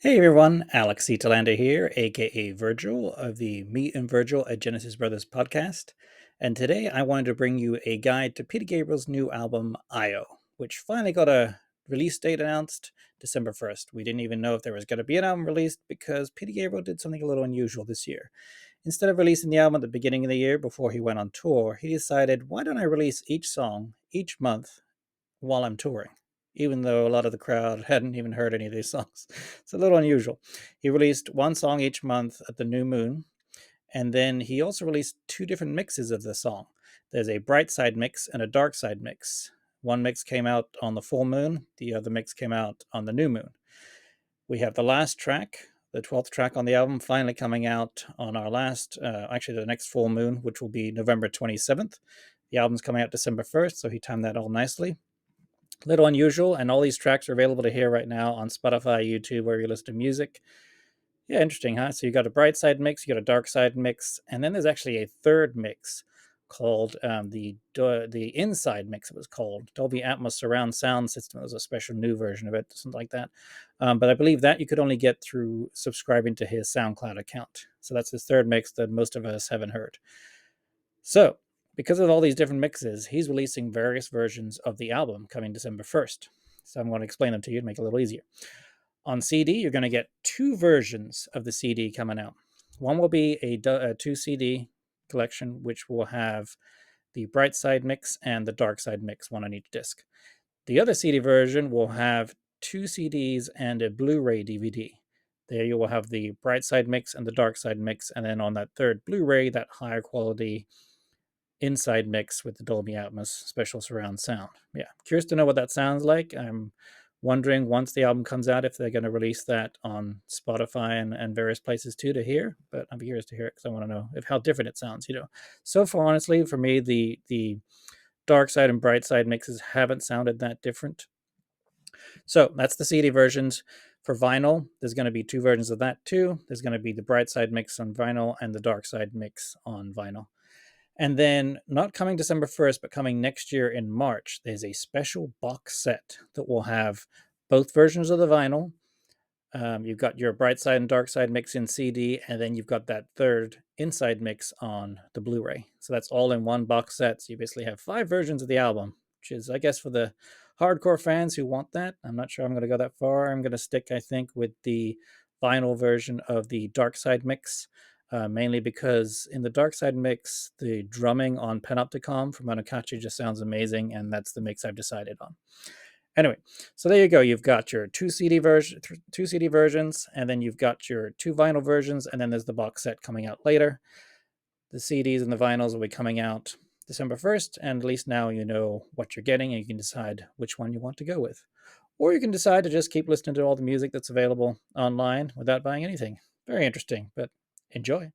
Hey everyone, Alex C. Talander here, aka Virgil of the Me and Virgil at Genesis Brothers podcast. And today I wanted to bring you a guide to Peter Gabriel's new album, Io, which finally got a release date announced December 1st. We didn't even know if there was going to be an album released because Peter Gabriel did something a little unusual this year. Instead of releasing the album at the beginning of the year before he went on tour, he decided, why don't I release each song each month while I'm touring, even though a lot of the crowd hadn't even heard any of these songs. It's a little unusual. He released one song each month at the new moon, and then he also released two different mixes of the song. There's a bright side mix and a dark side mix. One mix came out on the full moon, the other mix came out on the new moon. We have the last track, the 12th track on the album, finally coming out on our the next full moon, which will be November 27th. The album's coming out December 1st, so he timed that all nicely. Little unusual, and all these tracks are available to hear right now on Spotify, YouTube, where you listen to music. Yeah, interesting, huh? So you got a bright side mix, you got a dark side mix, and then there's actually a third mix called the inside mix. It was called Dolby Atmos surround sound system. It was a special new version of it, something like that. But I believe that you could only get through subscribing to his SoundCloud account. So that's his third mix that most of us haven't heard. So, because of all these different mixes, he's releasing various versions of the album coming December 1st. So, I'm going to explain them to you to make it a little easier. On CD, you're going to get two versions of the CD coming out. One will be a two CD collection, which will have the bright side mix and the dark side mix, one on each disc. The other CD version will have two CDs and a Blu ray DVD. There you will have the bright side mix and the dark side mix, and then on that third Blu ray, that higher quality inside mix with the Dolby Atmos special surround sound. Yeah, curious to know what that sounds like. I'm wondering once the album comes out if they're going to release that on Spotify and various places too to hear. But I'm curious to hear it because I want to know how different it sounds. So far, honestly, for me, the dark side and bright side mixes haven't sounded that different. So that's the CD versions. For vinyl, there's going to be two versions of that too. There's going to be the bright side mix on vinyl and the dark side mix on vinyl. And then, not coming December 1st, but coming next year in March, there's a special box set that will have both versions of the vinyl. You've got your bright side and dark side mix in CD, and then you've got that third inside mix on the Blu ray. So that's all in one box set. So you basically have five versions of the album, which is, I guess, for the hardcore fans who want that. I'm not sure I'm going to go that far. I'm going to stick, I think, with the vinyl version of the dark side mix. Mainly because in the dark side mix, the drumming on Panopticon from Monocachi just sounds amazing, and that's the mix I've decided on. Anyway, so there you go. You've got your two CD versions, and then you've got your two vinyl versions, and then there's the box set coming out later. The CDs and the vinyls will be coming out December 1st, and at least now you know what you're getting, and you can decide which one you want to go with. Or you can decide to just keep listening to all the music that's available online without buying anything. Very interesting, but enjoy.